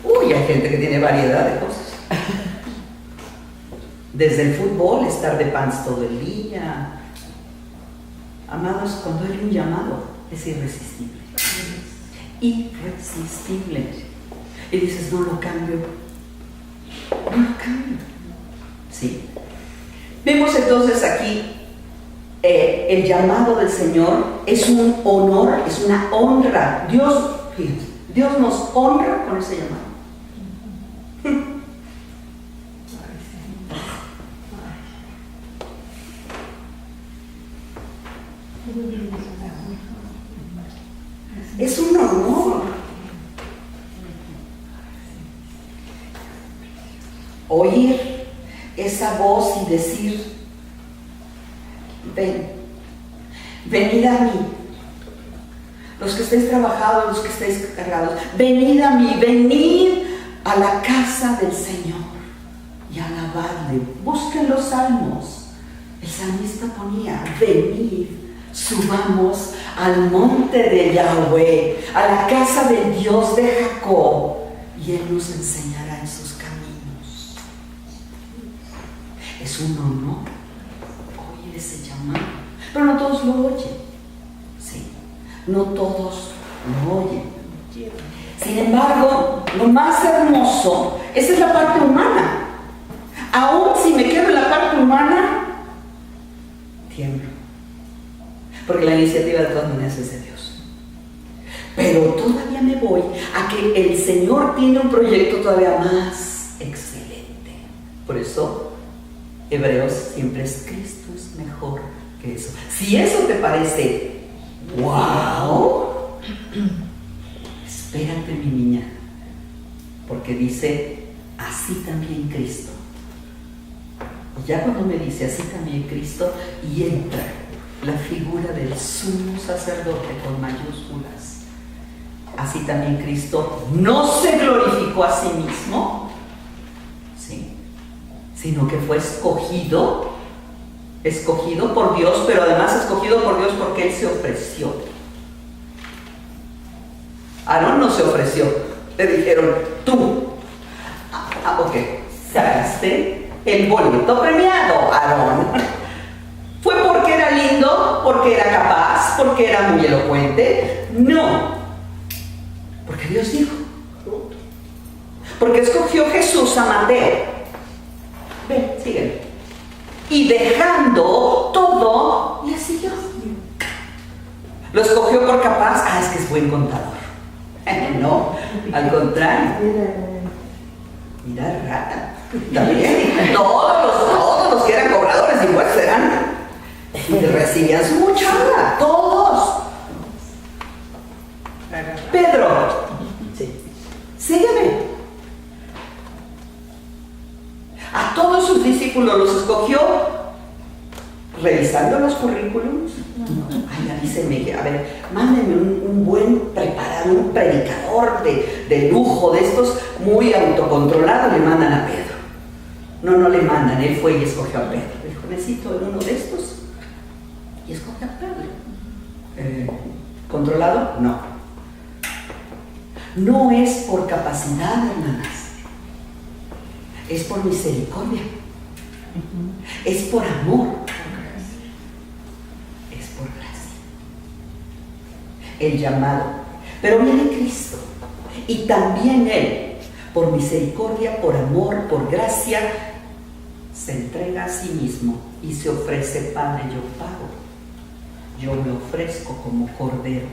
Uy, hay gente que tiene variedad de cosas. Desde el fútbol, estar de pants todo el día. Amados, cuando hay un llamado, es irresistible. Irresistible. Y dices, no lo cambio. No lo cambio. Sí. Vemos entonces aquí el llamado del Señor es un honor, es una honra. Dios nos honra con ese llamado. Es un honor. Oír esa voz y decir, venid a mí. Los que estéis trabajando, los que estéis cargados, venid a mí, venid a la casa del Señor y alabadle. Busquen los salmos. El salmista ponía, venid, subamos al monte de Yahweh, a la casa del Dios de Jacob, y Él nos enseñará en sus caminos. Es un honor oír ese llamado, pero no todos lo oyen. Sí, no todos lo oyen. Sin embargo, lo más hermoso, esa es la parte humana. Aún si me quedo en la parte humana, tiemblo. Porque la iniciativa de todas maneras es de Dios. Pero todavía me voy a que el Señor tiene un proyecto todavía más excelente. Por eso, Hebreos siempre es Cristo es mejor que eso. Si eso te parece, wow, espérate, mi niña, porque dice, así también Cristo. Y ya cuando me dice así también Cristo, y entra la figura del sumo sacerdote con mayúsculas. Así también Cristo no se glorificó a sí mismo, ¿sí?, sino que fue escogido por Dios, pero además escogido por Dios porque Él se ofreció. Aarón no se ofreció, le dijeron, tú, ok, sacaste el boleto premiado, Aarón. ¿Fue porque era lindo? ¿Porque era capaz? ¿Porque era muy elocuente? No. Porque Dios dijo. Porque escogió Jesús a Mateo. Ven, sígueme. Y dejando todo, le siguió. Lo escogió por capaz. Es que es buen contador. No, al contrario. Mira, rata. También. Todos los que eran cobradores de impuestos eran. Y recibían su mochada, todos. Pedro, sígueme. A todos sus discípulos los escogió revisando los currículums. Ay, avísenme, a ver, mándenme un buen preparado, un predicador de lujo, de estos muy autocontrolados, le mandan a Pedro. No le mandan, él fue y escogió a Pedro. Dijo, necesito en uno de estos. Y escoge a Pedro. ¿Controlado? No. No es por capacidad, hermanas. Es por misericordia. Es por amor. Es por gracia. El llamado. Pero viene Cristo. Y también Él, por misericordia, por amor, por gracia, se entrega a sí mismo y se ofrece, Padre, yo pago. Yo me ofrezco como cordero.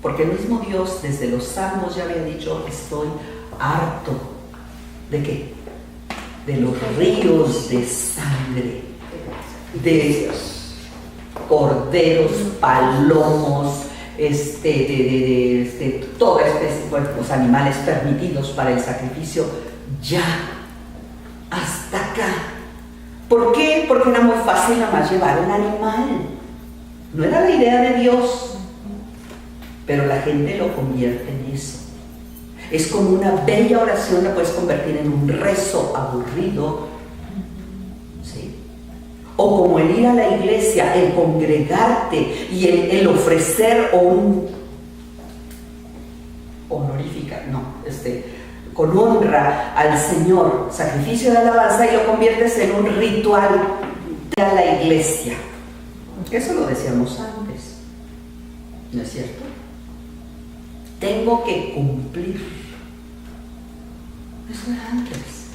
Porque el mismo Dios desde los salmos ya había dicho, estoy harto. ¿De qué? de los ríos de sangre, de corderos, palomos, toda especie, bueno, los animales permitidos para el sacrificio, ya, hasta acá. ¿Por qué? Porque era muy fácil nada más llevar un animal. No era la idea de Dios, pero la gente lo convierte en eso. Es como una bella oración, la puedes convertir en un rezo aburrido, ¿sí? O como el ir a la iglesia, el congregarte y el ofrecer con honra al Señor, sacrificio de alabanza, y lo conviertes en un ritual de la iglesia. Eso lo decíamos antes, ¿no es cierto? Tengo que cumplir. Eso era antes.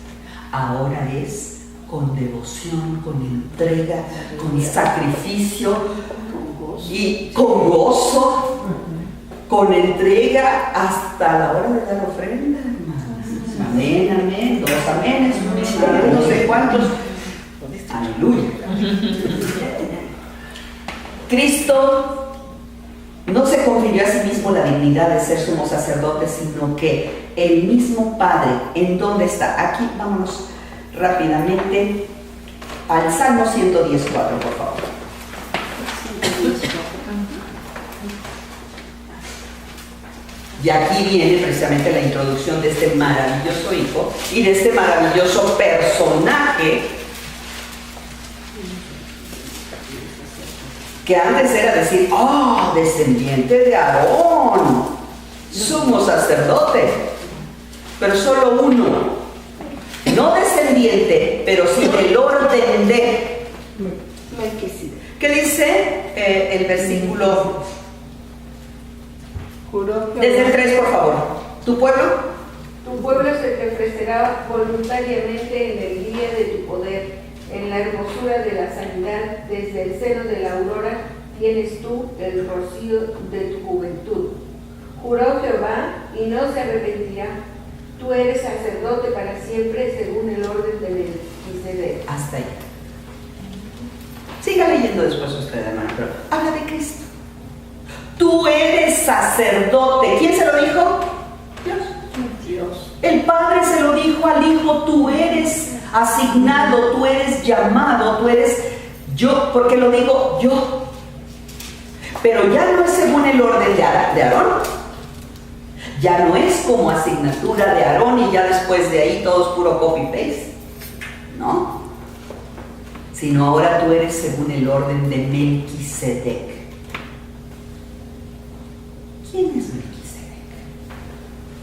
Ahora es con devoción, con entrega, con sacrificio y con gozo, con entrega hasta la hora de dar ofrenda, hermanos. Amén, amén, dos aménes, no sé cuántos. Aleluya. Cristo no se confirió a sí mismo la dignidad de ser sumo sacerdote, sino que el mismo Padre, ¿en dónde está? Aquí vámonos rápidamente al Salmo 114, por favor. Y aquí viene precisamente la introducción de este maravilloso hijo y de este maravilloso personaje que antes era decir, oh, descendiente de Aarón, sumo sacerdote, pero solo uno, no descendiente, pero sí del orden de Melquisedec. ¿Qué dice el versículo? Desde el 3, por favor. ¿Tu pueblo? Tu pueblo se te ofrecerá voluntariamente en el día de tu poder, en la hermosura de la sanidad, desde el seno de la aurora tienes tú el rocío de tu juventud. Juró Jehová y no se arrepentirá. Tú eres sacerdote para siempre según el orden de Melquisedec. Hasta ahí. Siga leyendo después usted, hermano, pero habla de Cristo. Tú eres sacerdote. ¿Quién se lo dijo? Dios. El Padre se lo dijo al Hijo, tú eres asignado, tú eres llamado, tú eres yo, porque lo digo yo. Pero ya no es según el orden de Aarón. Ya no es como asignatura de Aarón y ya después de ahí todo es puro copy-paste. No. Sino ahora tú eres según el orden de Melquisedec. ¿Quién es Melquisedec?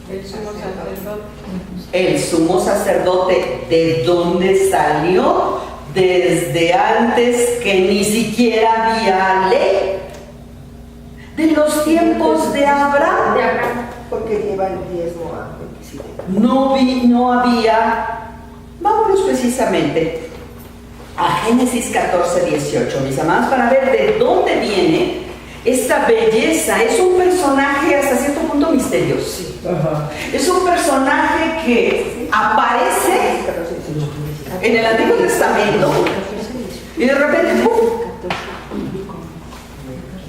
El sumo sacerdote. El sumo sacerdote, ¿de dónde salió? Desde antes que ni siquiera había ley. De los tiempos de Abraham. Porque lleva el diezmo a Melquisedec. No había. Vámonos precisamente a Génesis 14, 18, mis amados, para ver de dónde viene esta belleza. Es un personaje hasta cierto punto misterioso. Es un personaje que aparece en el Antiguo Testamento y de repente ¡pum!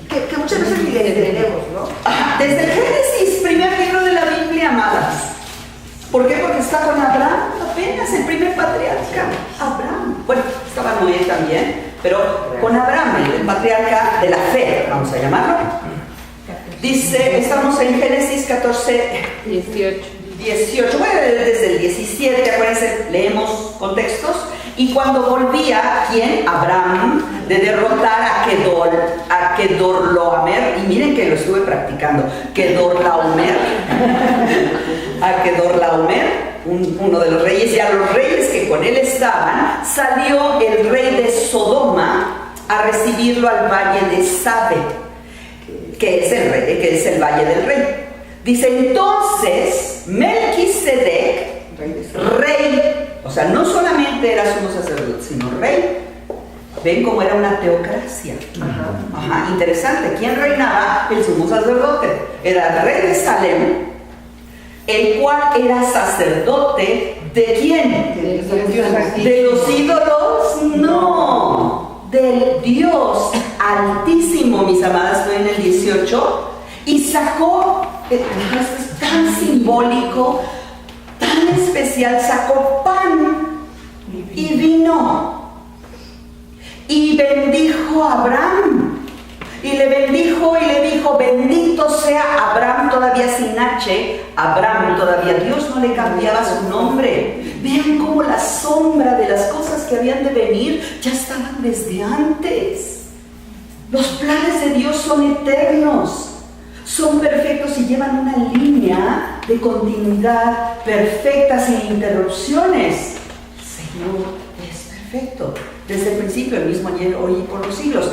Que muchas veces ni le entendemos, ¿no? Desde el Génesis, primer libro de la Biblia, amadas. ¿Por qué? Porque está con Abraham, apenas el primer patriarca. Abraham. Bueno, estaba Noé también, pero con Abraham, el patriarca de la fe, vamos a llamarlo. Dice, estamos en Génesis 14, 18. Bueno, desde el 17, acuérdense, leemos contextos. Y cuando volvía, ¿quién? Abraham, de derrotar a Kedorlaomer, y miren que lo estuve practicando, Kedorlaomer, uno de los reyes, y a los reyes que con él estaban, salió el rey de Sodoma a recibirlo al valle de Sabe, que es el valle del rey. Dice, entonces, Melquisedec, rey, o sea, no solamente era sumo sacerdote, sino rey. Ven cómo era una teocracia. Ajá, interesante. ¿Quién reinaba? El sumo sacerdote. Era el rey de Salem, el cual era sacerdote ¿de quién? ¿De los ídolos? No, del Dios Altísimo, mis amadas, estoy en el 18, y sacó, es tan simbólico, tan especial, sacó pan y vino, y bendijo a Abraham. Y le bendijo y le dijo, bendito sea Abraham, todavía sin H, Abraham todavía, Dios no le cambiaba su nombre. Vean cómo la sombra de las cosas que habían de venir ya estaban desde antes. Los planes de Dios son eternos, son perfectos y llevan una línea de continuidad perfecta, sin interrupciones. El Señor es perfecto, desde el principio, el mismo ayer, hoy y por los siglos.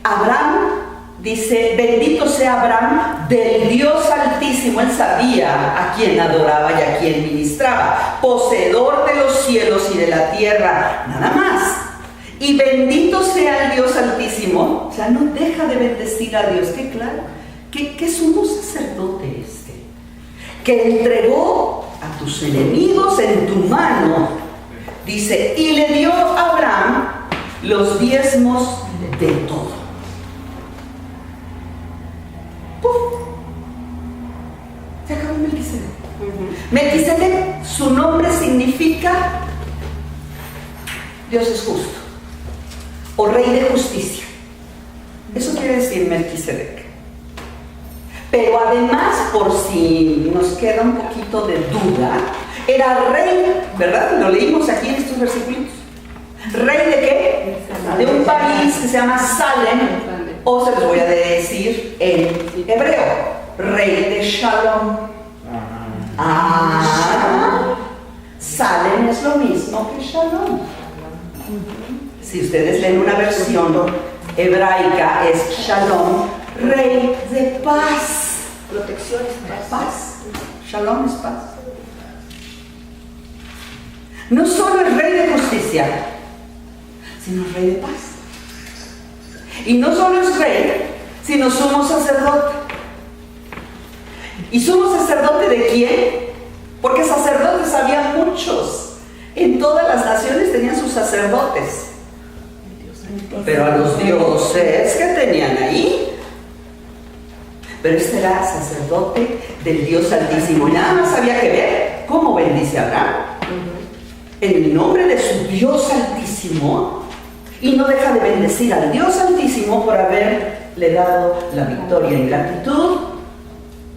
Abraham, dice, bendito sea Abraham del Dios Altísimo. Él sabía a quién adoraba y a quién ministraba, poseedor de los cielos y de la tierra, nada más. Y bendito sea el Dios Altísimo. O sea, no deja de bendecir a Dios. Que claro, que sumo sacerdote que entregó a tus enemigos en tu mano. Dice, y le dio a Abraham los diezmos de todo. Se acabó Melquisedec. Melquisedec, su nombre significa Dios es justo o rey de justicia. Eso quiere decir Melquisedec. Pero además, por si nos queda un poquito de duda, era rey, ¿verdad? Lo leímos aquí en estos versículos. ¿Rey de qué? De un país que se llama Salem, o se los voy a decir en hebreo, rey de Shalom. Salem es lo mismo que Shalom. Si ustedes leen una versión hebraica, es Shalom, rey de paz. Protección es Paz. Shalom es paz. No solo es rey de justicia, sino rey de paz. Y no solo es rey, sino sumo sacerdote. ¿Y sumo sacerdote de quién? Porque sacerdotes había muchos. En todas las naciones tenían sus sacerdotes. Pero a los dioses que tenían ahí. Pero este era sacerdote del Dios Altísimo. Y nada más había que ver cómo bendice a Abraham. En el nombre de su Dios Altísimo. Y no deja de bendecir al Dios Altísimo por haberle dado la victoria en gratitud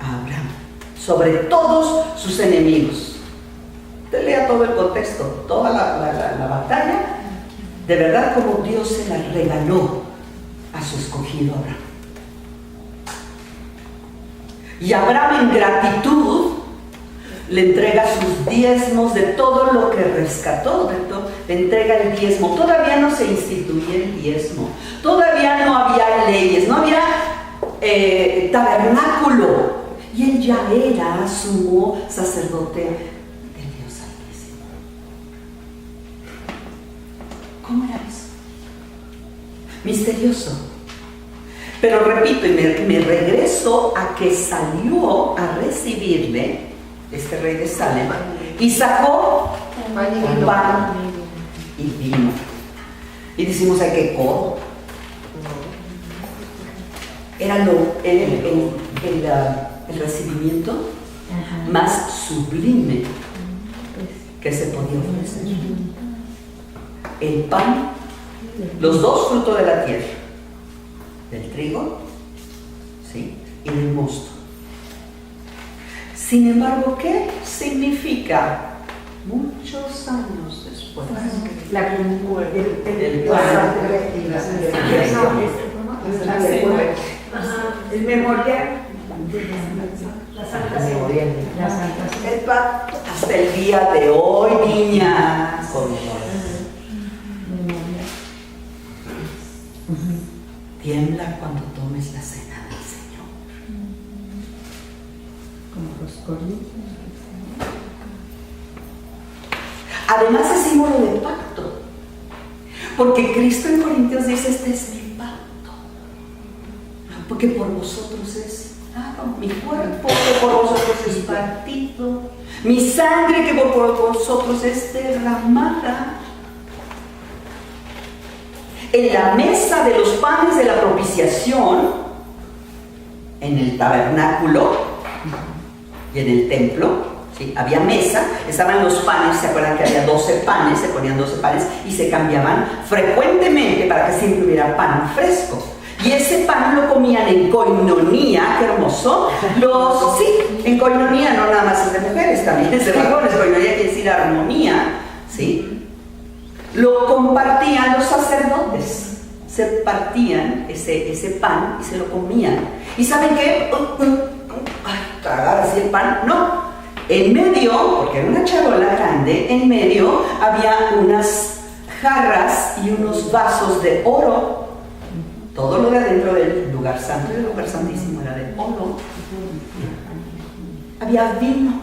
a Abraham sobre todos sus enemigos. Usted lea todo el contexto, toda la batalla, de verdad como Dios se la regaló a su escogido Abraham. Y Abraham en gratitud le entrega sus diezmos de todo lo que rescató, le entrega el diezmo. Todavía no se instituía el diezmo, todavía no había leyes, no había tabernáculo, y él ya era sumo sacerdote del Dios Altísimo. ¿Cómo era eso? Misterioso. Pero repito, y me regreso a que salió a recibirle este rey de Salem, y sacó pan y vino. Y decimos, ay, qué codo. Era el recibimiento más sublime que se podía ofrecer. El pan, los dos frutos de la tierra, del trigo, ¿sí?, y del mosto. Sin embargo, ¿qué significa? Muchos años después, La el pan y la sangre. el memorial. El pan hasta el día de hoy, niñas. Tiembla cuando tomes la cena del Señor. Como los corintios. Además es símbolo de pacto, porque Cristo en Corintios dice, este es mi pacto, porque por vosotros es Mi cuerpo que por vosotros es partido, mi sangre que por vosotros es derramada. En la mesa de los panes de la propiciación, en el tabernáculo y en el templo, ¿sí? Había mesa, estaban los panes, ¿se acuerdan que había 12 panes? Se ponían 12 panes y se cambiaban frecuentemente para que siempre hubiera pan fresco. Y ese pan lo comían en koinonía, qué hermoso. En koinonía no nada más es de mujeres, también es de varones. Koinonía quiere decir armonía, ¿sí? Lo compartían los sacerdotes, se partían ese pan y se lo comían. ¿Y saben qué? Tragar así el pan, no. En medio, porque era una charola grande, en medio había unas jarras y unos vasos de oro. Todo lo de adentro del lugar santo y el lugar santísimo era de oro. Había vino.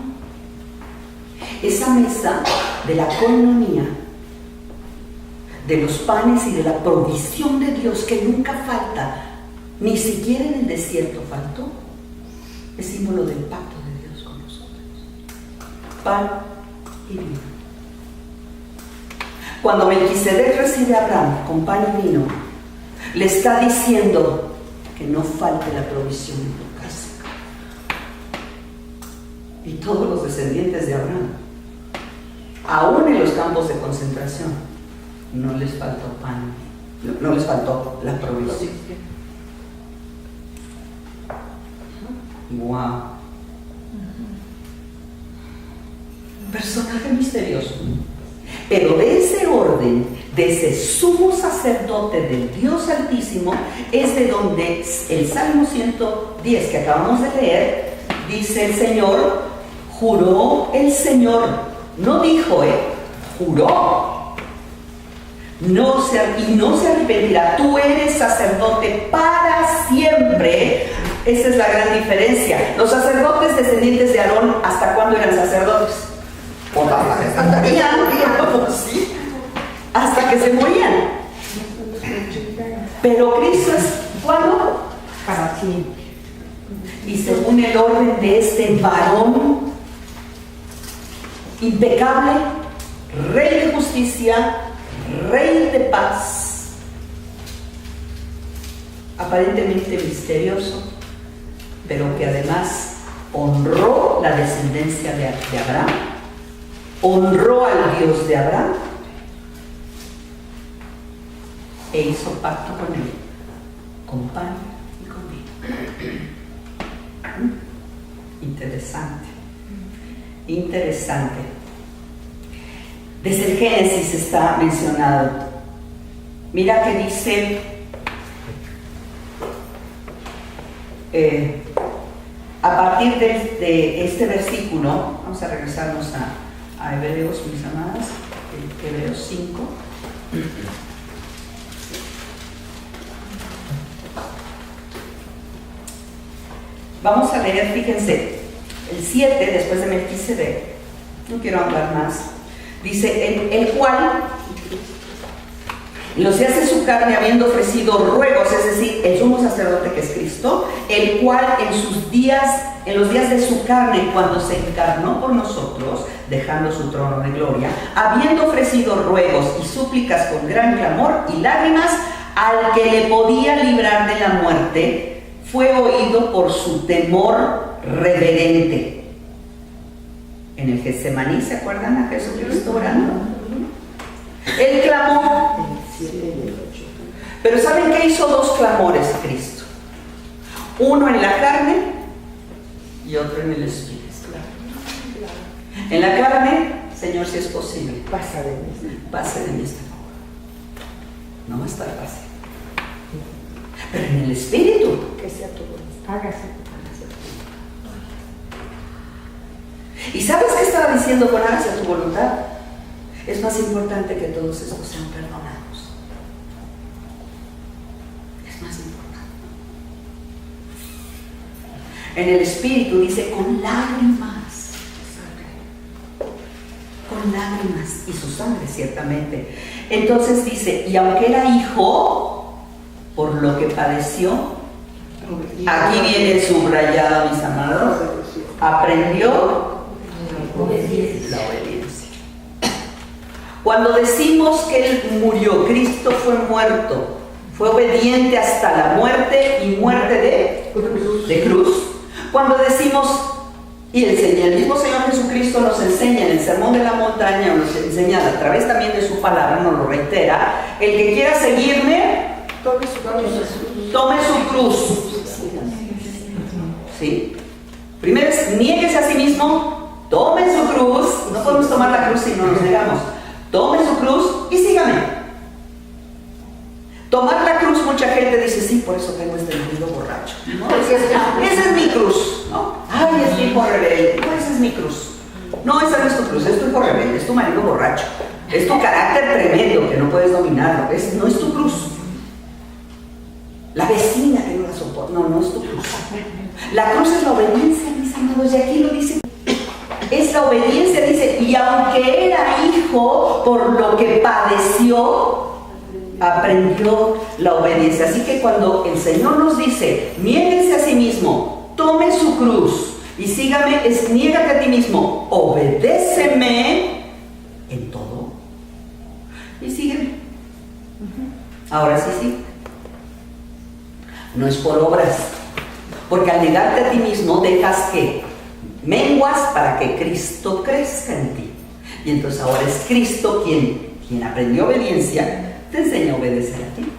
Esa mesa de la koinonía, de los panes y de la provisión de Dios que nunca falta, ni siquiera en el desierto faltó, es símbolo del pacto de Dios con nosotros. Pan y vino. Cuando Melquisedec recibe a Abraham con pan y vino, le está diciendo que no falte la provisión en tu casa. Y todos los descendientes de Abraham, aún en los campos de concentración, no les faltó pan, no les faltó la provisión. Wow. Personaje misterioso. Pero de ese orden, de ese sumo sacerdote del Dios Altísimo, es de donde el Salmo 110 que acabamos de leer, dice el Señor, juró el Señor, no dijo, juró, y no se arrepentirá, tú eres sacerdote para siempre. Esa es la gran diferencia. Los sacerdotes descendientes de Aarón, ¿hasta cuándo eran sacerdotes? ¿Sí? Hasta que se morían. Pero Cristo es, ¿cuándo? Para siempre. Y según el orden de este varón impecable, Rey de justicia, Rey de paz, aparentemente misterioso, pero que además honró la descendencia de Abraham, honró al Dios de Abraham e hizo pacto con él, con pan y con vino. Interesante, interesante. Desde el Génesis está mencionado. Mira que dice a partir de este versículo, vamos a regresarnos a Hebreos, mis amadas, Hebreos 5. Vamos a leer, fíjense, el 7 después de Melquisedec. No quiero hablar más. Dice, el cual, en los días de su carne, habiendo ofrecido ruegos, es decir, el sumo sacerdote que es Cristo, el cual en los días de su carne, cuando se encarnó por nosotros, dejando su trono de gloria, habiendo ofrecido ruegos y súplicas con gran clamor y lágrimas, al que le podía librar de la muerte, fue oído por su temor reverente. En el Getsemaní, ¿se acuerdan a Jesucristo orando? Él clamó. Pero ¿saben qué hizo? Dos clamores Cristo. Uno en la carne y otro en el espíritu. En la carne, Señor, si es posible, pase de mí esta copa. No va a estar fácil. Pero en el espíritu, Que sea tu voluntad. Hágase tu ¿y sabes qué estaba diciendo con hágase tu voluntad? Es más importante que todos estos sean perdonados. Es más importante. En el espíritu dice con lágrimas. Con lágrimas y su sangre, ciertamente. Entonces dice, y aunque era hijo, por lo que padeció, Aquí viene subrayado, mis amados. Aprendió la obediencia. Cuando decimos que Él murió, Cristo fue muerto, fue obediente hasta la muerte y muerte de cruz. Cuando decimos, y el mismo Señor Jesucristo nos enseña en el Sermón de la Montaña, nos enseña a través también de su palabra, nos lo reitera: el que quiera seguirme, tome su cruz. ¿Sí? Primero es niéguese a sí mismo, tome su cruz. No podemos tomar la cruz si no nos negamos. Tome su cruz y sígame. Tomar la cruz, mucha gente dice, sí, por eso tengo este marido borracho, ¿no? Esa es mi cruz, ¿no? Ay, es mi hijo rebelde. No, esa es mi cruz. No, esa no es tu cruz, es tu hijo rebelde, es tu marido borracho. Es tu carácter tremendo que no puedes dominarlo. No es tu cruz. La vecina que no la soporta. No, no es tu cruz. La cruz es la obediencia, mis amados, y aquí lo dice. Es la obediencia, dice, y aunque era hijo, por lo que padeció, aprendió la obediencia. Así que cuando el Señor nos dice, niéguese a sí mismo, tome su cruz y sígame, es niégate a ti mismo, obedéceme en todo y sígueme. Ahora sí. No es por obras, porque al negarte a ti mismo dejas que menguas para que Cristo crezca en ti. Y entonces ahora es Cristo quien aprendió obediencia, te enseña a obedecer a ti,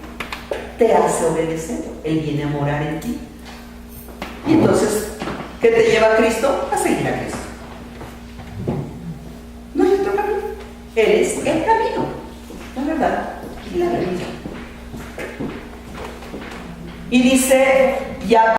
te hace obedecer, Él viene a morar en ti. Y entonces, ¿qué te lleva a Cristo? A seguir a Cristo. No hay otro camino. Él es el camino, la verdad y la realidad. Y dice, ya